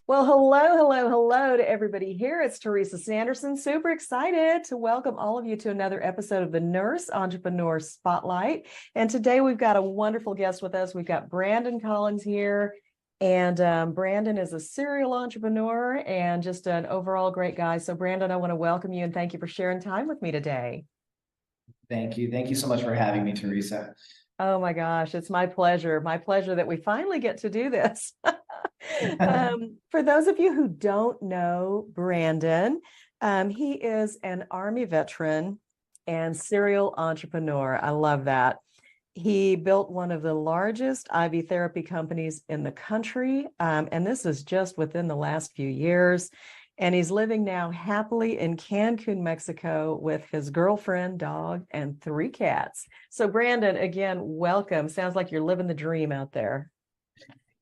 Well, hello to everybody here. It's Teresa Sanderson. Super excited to welcome all of you to another episode of the Nurse Entrepreneur Spotlight. And today we've got a wonderful guest with us. We've got Brandon Collins here. And Brandon is a serial entrepreneur and just an overall great guy. So, Brandon, I want to welcome you and thank you for sharing time with me today. Thank you. Thank you so much for having me, Teresa. Oh my gosh, it's my pleasure. My pleasure that we finally get to do this. For those of you who don't know Brandon, he is an Army veteran and serial entrepreneur. I love that. He built one of the largest IV therapy companies in the country, and this is just within the last few years. And he's living now happily in Cancun, Mexico, with his girlfriend, dog, and 3 cats. So, Brandon, again, welcome. Sounds like you're living the dream out there.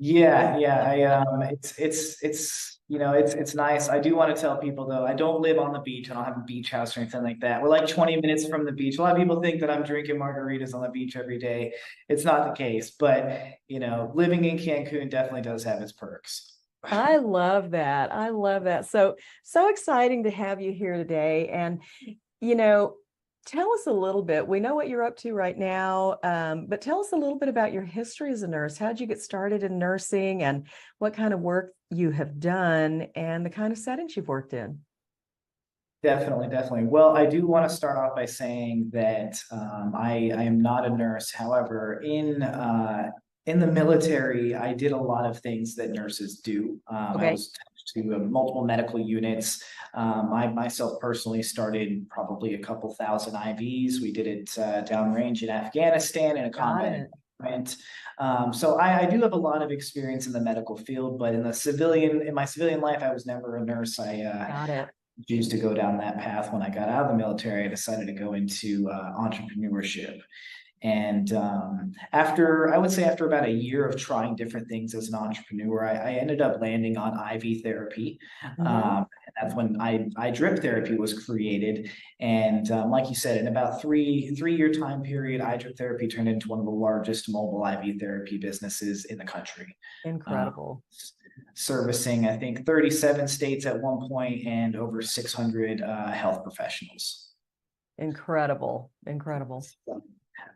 Yeah. It's nice. I do want to tell people though, I don't live on the beach. I don't have a beach house or anything like that. We're like 20 minutes from the beach. A lot of people think that I'm drinking margaritas on the beach every day. It's not the case, but living in Cancun definitely does have its perks. I love that. I love that. So exciting to have you here today. And, you know, tell us a little bit. We know what you're up to right now, but tell us a little bit about your history as a nurse. How did you get started in nursing and what kind of work you have done and the kind of settings you've worked in? Definitely. Well, I do want to start off by saying that I am not a nurse. However, in the military, I did a lot of things that nurses do. I Okay. was attached to multiple medical units. I myself personally started probably a couple thousand IVs. We did it downrange in Afghanistan in a Got combat it. environment. So I do have a lot of experience in the medical field, but in my civilian life, I was never a nurse. I Got it. choose to go down that path. When I got out of the military, I decided to go into entrepreneurship. And I would say after about a year of trying different things as an entrepreneur, I ended up landing on IV therapy. Mm-hmm. And that's when I drip therapy was created. And like you said, in about three-year time period, I drip therapy turned into one of the largest mobile IV therapy businesses in the country. Uh, Incredible. Servicing, I think, 37 states at one point and over 600 health professionals. Incredible. Incredible. Yeah.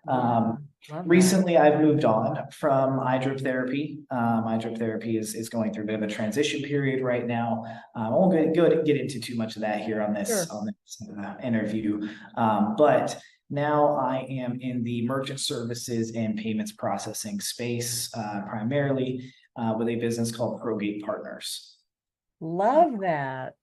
Um, Love that. Recently, I've moved on from iDrip therapy. iDrip therapy is going through a bit of a transition period right now. I won't get into too much of that here on this Sure. interview, but now I am in the merchant services and payments processing space, primarily with a business called ProGate Partners. Love that.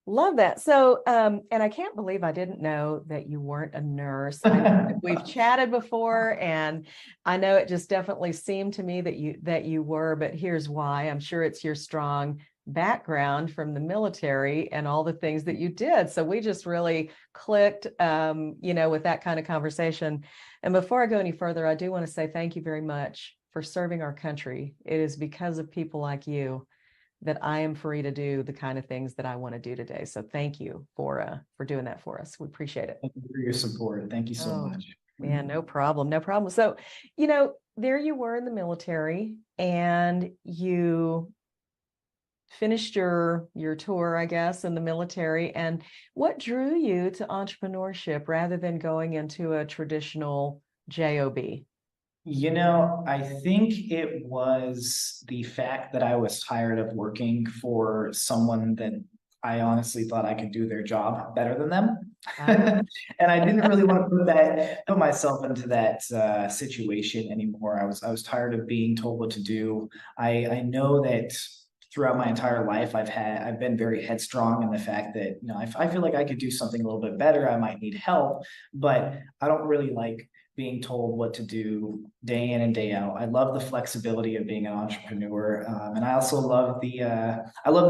Love that. So, and I can't believe I didn't know that you weren't a nurse. I know that we've chatted before, and I know it just definitely seemed to me that you were, but here's why. I'm sure it's your strong background from the military and all the things that you did. So we just really clicked, with that kind of conversation. And before I go any further, I do want to say thank you very much for serving our country. It is because of people like you that I am free to do the kind of things that I want to do today. So thank you for doing that for us. We appreciate it. Thank you for your support. Thank you so Oh, much. yeah, no problem. No problem. So, there you were in the military and you finished your tour, I guess, in the military. And what drew you to entrepreneurship rather than going into a traditional job? I think it was the fact that I was tired of working for someone that I honestly thought I could do their job better than them. Ah, And I didn't really want to put myself into that situation anymore. I was tired of being told what to do. I know that throughout my entire life, I've been very headstrong in the fact that, I feel like I could do something a little bit better. I might need help, but I don't really like being told what to do day in and day out. I love the flexibility of being an entrepreneur, and I also love the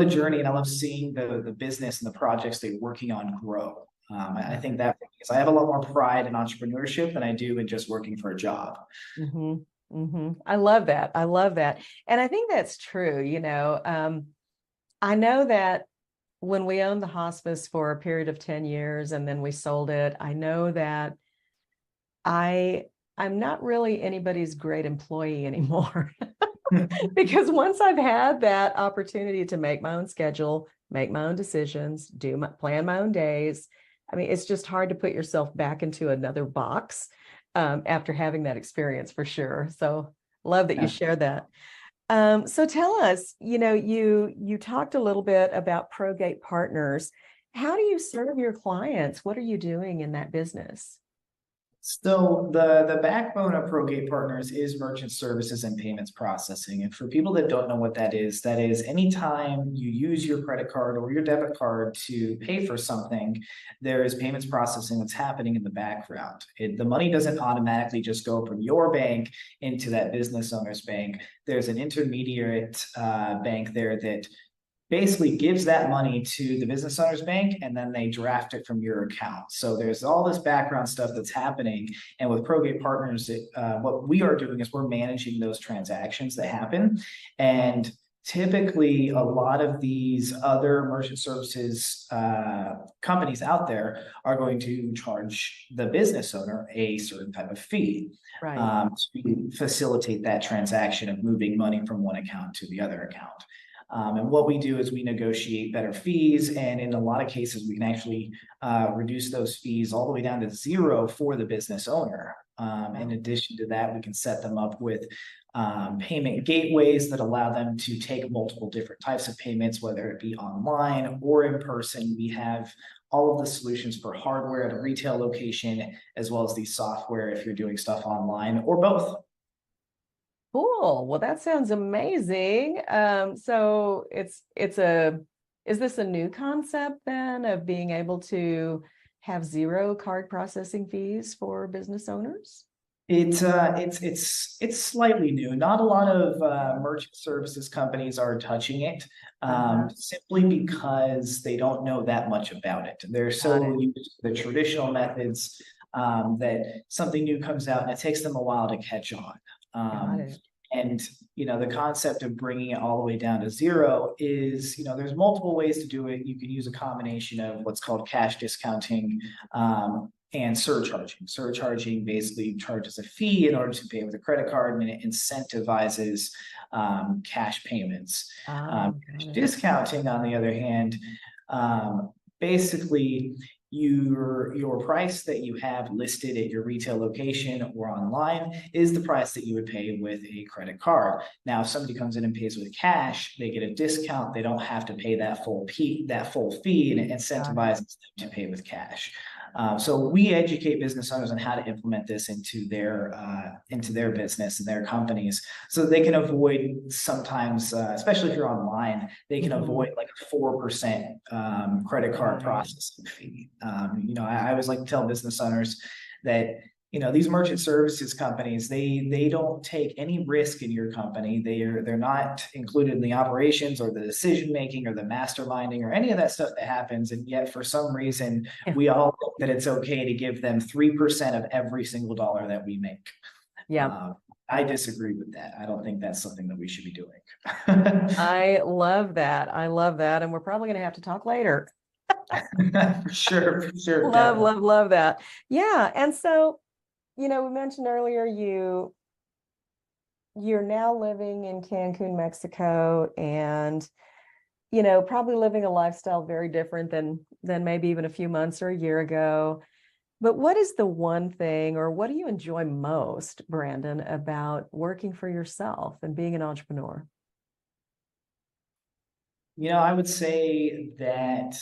journey, and I love seeing the business and the projects they're working on grow. I think that because I have a lot more pride in entrepreneurship than I do in just working for a job. mm-hmm, mm-hmm. I love that. I love that. And I think that's true. I know that when we owned the hospice for a period of 10 years and then we sold it, I know that I'm not really anybody's great employee anymore. Because once I've had that opportunity to make my own schedule, make my own decisions, plan my own days, I mean, it's just hard to put yourself back into another box after having that experience for sure. So love that you shared that. So tell us, you talked a little bit about ProGate Partners. How do you serve your clients? What are you doing in that business? So the backbone of ProGate Partners is merchant services and payments processing. And for people that don't know what that is anytime you use your credit card or your debit card to pay for something, there is payments processing that's happening in the background. The money doesn't automatically just go from your bank into that business owner's bank. There's an intermediate bank there that basically gives that money to the business owner's bank, and then they draft it from your account. So there's all this background stuff that's happening. And with ProGate Partners, what we are doing is we're managing those transactions that happen. And typically, a lot of these other merchant services companies out there are going to charge the business owner a certain type of fee Right. to facilitate that transaction of moving money from one account to the other account. And what we do is we negotiate better fees. And in a lot of cases, we can actually reduce those fees all the way down to zero for the business owner. In addition to that, we can set them up with payment gateways that allow them to take multiple different types of payments, whether it be online or in person. We have all of the solutions for hardware at a retail location, as well as the software if you're doing stuff online or both. Cool. Well, that sounds amazing. So is this a new concept then of being able to have zero card processing fees for business owners? It's slightly new. Not a lot of merchant services companies are touching it, simply because they don't know that much about it. They're so used to the traditional methods that something new comes out and it takes them a while to catch on. And the concept of bringing it all the way down to zero is, there's multiple ways to do it. You can use a combination of what's called cash discounting and surcharging. Surcharging basically charges a fee in order to pay with a credit card, and it incentivizes cash payments. Discounting, on the other hand, basically your price that you have listed at your retail location or online is the price that you would pay with a credit card. Now, if somebody comes in and pays with cash, they get a discount. They don't have to pay that full fee, and it incentivizes them to pay with cash. So we educate business owners on how to implement this into their business and their companies, so they can avoid sometimes, especially if you're online, they can avoid like a 4% credit card processing fee. I always like to tell business owners that these merchant services companies, they don't take any risk in your company. They're not included in the operations or the decision making or the masterminding or any of that stuff that happens. And yet, for some reason, we all think that it's okay to give them 3% of every single dollar that we make. I disagree with that. I don't think that's something that we should be doing. I love that. I love that. And we're probably going to have to talk later. For sure. Love that. Yeah. And so, we mentioned earlier you're now living in Cancun, Mexico, and probably living a lifestyle very different than maybe even a few months or a year ago. But what is the one thing, or what do you enjoy most, Brandon, about working for yourself and being an entrepreneur? I would say that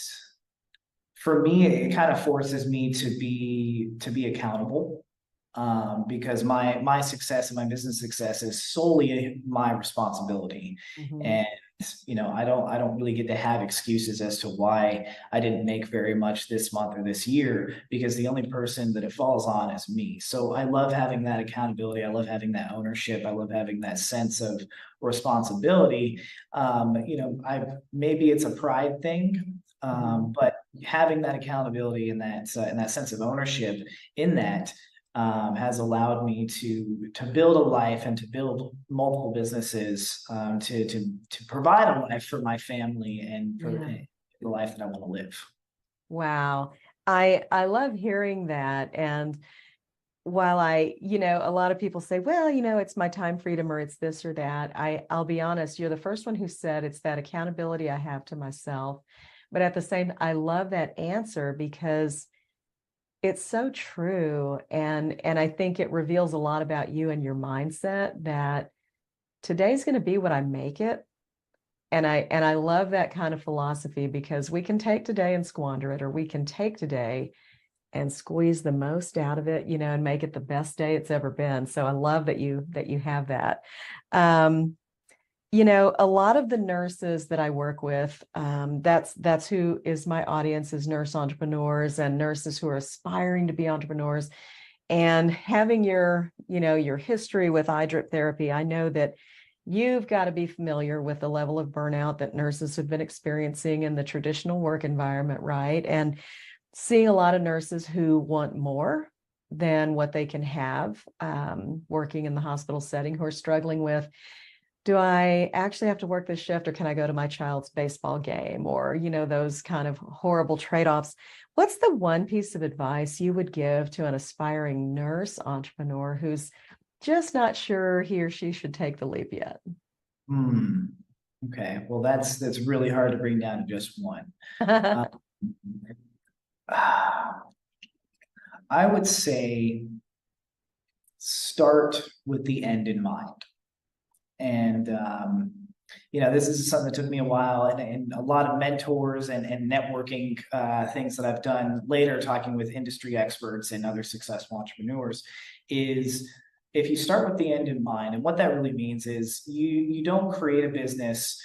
for me, it kind of forces me to be accountable, because my success and my business success is solely my responsibility. And I don't really get to have excuses as to why I didn't make very much this month or this year, because the only person that it falls on is me. So I love having that accountability. I love having that ownership. I love having that sense of responsibility. Maybe it's a pride thing, but having that accountability and that sense of ownership in that has allowed me to build a life and to build multiple businesses, to provide a life for my family and for the life that I want to live. Wow. I love hearing that. And while a lot of people say, well, it's my time freedom or it's this or that. I'll be honest, you're the first one who said it's that accountability I have to myself. But at the same, I love that answer because it's so true. And I think it reveals a lot about you and your mindset that today's going to be what I make it. And I love that kind of philosophy because we can take today and squander it, or we can take today and squeeze the most out of it, and make it the best day it's ever been. So I love that you have that. Um, a lot of the nurses that I work with, that's who is my audience, is nurse entrepreneurs and nurses who are aspiring to be entrepreneurs. And having your history with eye drip therapy, I know that you've got to be familiar with the level of burnout that nurses have been experiencing in the traditional work environment, right? And seeing a lot of nurses who want more than what they can have, working in the hospital setting, who are struggling with, do I actually have to work this shift, or can I go to my child's baseball game, or, those kind of horrible trade-offs. What's the one piece of advice you would give to an aspiring nurse entrepreneur who's just not sure he or she should take the leap yet? Okay, well, that's really hard to bring down to just one. Um, I would say start with the end in mind. And, this is something that took me a while, and a lot of mentors and networking things that I've done later, talking with industry experts and other successful entrepreneurs, is if you start with the end in mind. And what that really means is you don't create a business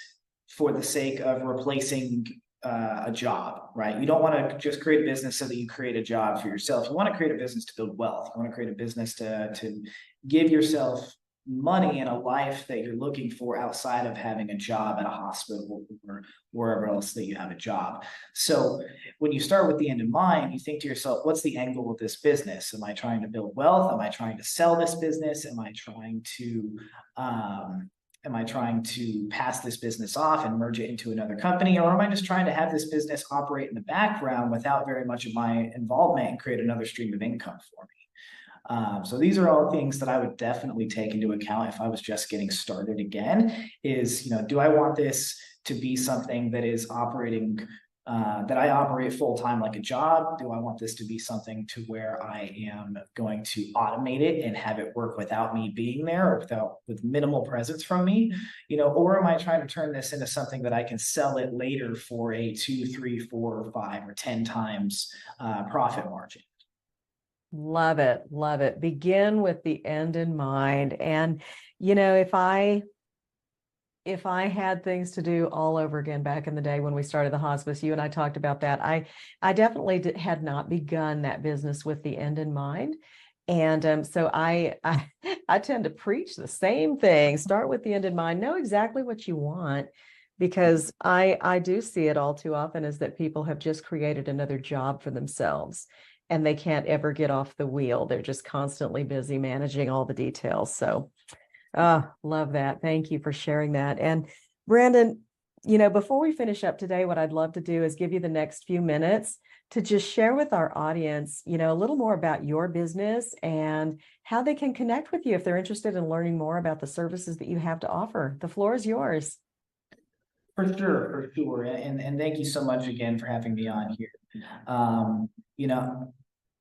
for the sake of replacing a job, right? You don't want to just create a business so that you create a job for yourself. You want to create a business to build wealth. You want to create a business to give yourself money in a life that you're looking for outside of having a job at a hospital or wherever else that you have a job. So when you start with the end in mind, you think to yourself, what's the end goal of this business? Am I trying to build wealth? Am I trying to sell this business? Am I trying to pass this business off and merge it into another company? Or am I just trying to have this business operate in the background without very much of my involvement and create another stream of income for me? So these are all things that I would definitely take into account if I was just getting started again. Is, do I want this to be something that is operating, that I operate full time like a job? Do I want this to be something to where I am going to automate it and have it work without me being there, or with minimal presence from me? Or am I trying to turn this into something that I can sell it later for a 2, 3, 4, 5, or 10 times profit margin? Love it. Love it. Begin with the end in mind. And, if I had things to do all over again back in the day when we started the hospice, you and I talked about that. I definitely had not begun that business with the end in mind. And so I tend to preach the same thing. Start with the end in mind. Know exactly what you want, because I do see it all too often, is that people have just created another job for themselves and they can't ever get off the wheel. They're just constantly busy managing all the details. So, love that. Thank you for sharing that. And Brandon, before we finish up today, what I'd love to do is give you the next few minutes to just share with our audience, a little more about your business and how they can connect with you if they're interested in learning more about the services that you have to offer. The floor is yours. For sure, for sure. And thank you so much again for having me on here. Um, you know,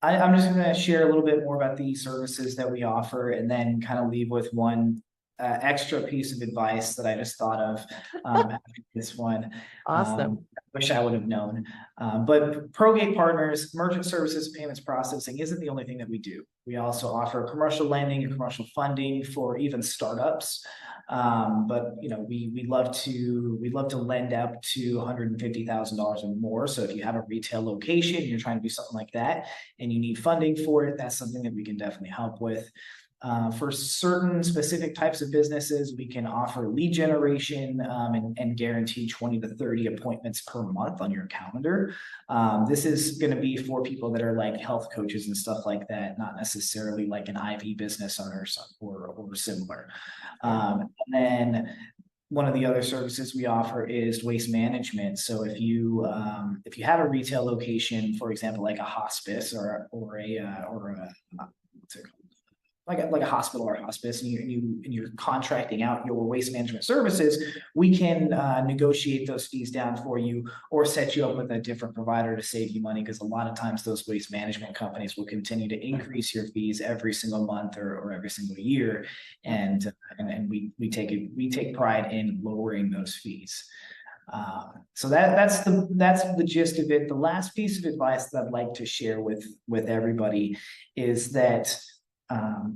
I'm just going to share a little bit more about the services that we offer, and then kind of leave with one extra piece of advice that I just thought of after this one. Awesome. Wish I would have known. But ProGate Partners, merchant services, payments processing isn't the only thing that we do. We also offer commercial lending and commercial funding for even startups. But we love to lend up to $150,000 or more. So if you have a retail location, you're trying to do something like that, and you need funding for it, that's something that we can definitely help with. For certain specific types of businesses, we can offer lead generation and guarantee 20 to 30 appointments per month on your calendar. This is going to be for people that are like health coaches and stuff like that, not necessarily like an IV business owner or similar. And then one of the other services we offer is waste management. So if you have a retail location, for example, like a hospice or a what's it called? Like a hospital or hospice, and you're contracting out your waste management services, we can negotiate those fees down for you or set you up with a different provider to save you money, because a lot of times those waste management companies will continue to increase your fees every single month or every single year, and we take pride in lowering those fees. So that's the gist of it. The last piece of advice that I'd like to share with everybody is that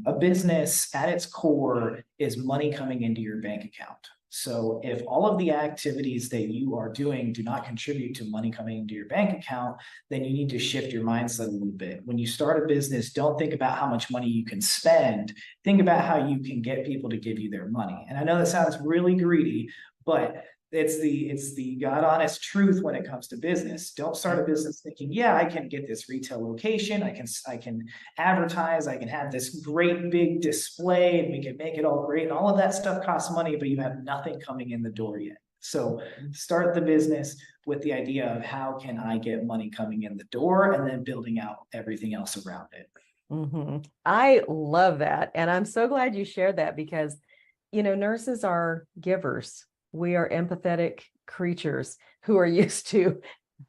a business at its core is money coming into your bank account. So if all of the activities that you are doing do not contribute to money coming into your bank account, then you need to shift your mindset a little bit. When you start a business, don't think about how much money you can spend. Think about how you can get people to give you their money. And I know that sounds really greedy, but it's the God honest truth when it comes to business. Don't start a business thinking, yeah, I can get this retail location, I can advertise, I can have this great big display, and we can make it all great, and all of that stuff costs money, but you have nothing coming in the door yet. So start the business with the idea of how can I get money coming in the door, and then building out everything else around it. Mm-hmm. I love that. And I'm so glad you shared that, because, nurses are givers. We are empathetic creatures who are used to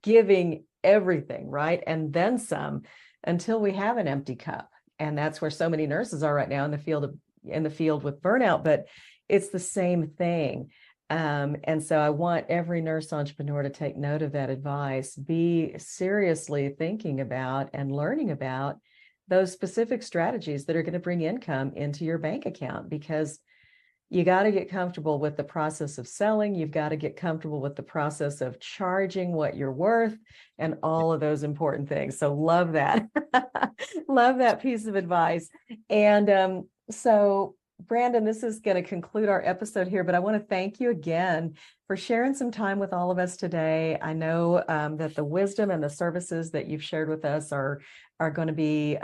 giving everything, right? And then some, until we have an empty cup. And that's where so many nurses are right now in the field with burnout, but it's the same thing. And so I want every nurse entrepreneur to take note of that advice. Be seriously thinking about and learning about those specific strategies that are going to bring income into your bank account, because you got to get comfortable with the process of selling. You've got to get comfortable with the process of charging what you're worth and all of those important things. So love that. Love that piece of advice. And so Brandon, this is going to conclude our episode here, but I want to thank you again for sharing some time with all of us today. I know that the wisdom and the services that you've shared with us are going to be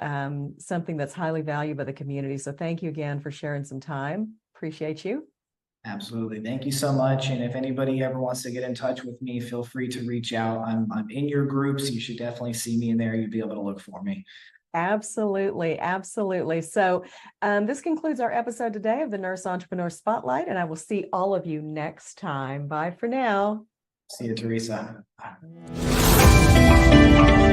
something that's highly valued by the community. So thank you again for sharing some time. Appreciate you. Absolutely. Thank you so much. And if anybody ever wants to get in touch with me, feel free to reach out. I'm in your groups. You should definitely see me in there. You'll be able to look for me. Absolutely. Absolutely. So this concludes our episode today of the Nurse Entrepreneur Spotlight, and I will see all of you next time. Bye for now. See you, Teresa.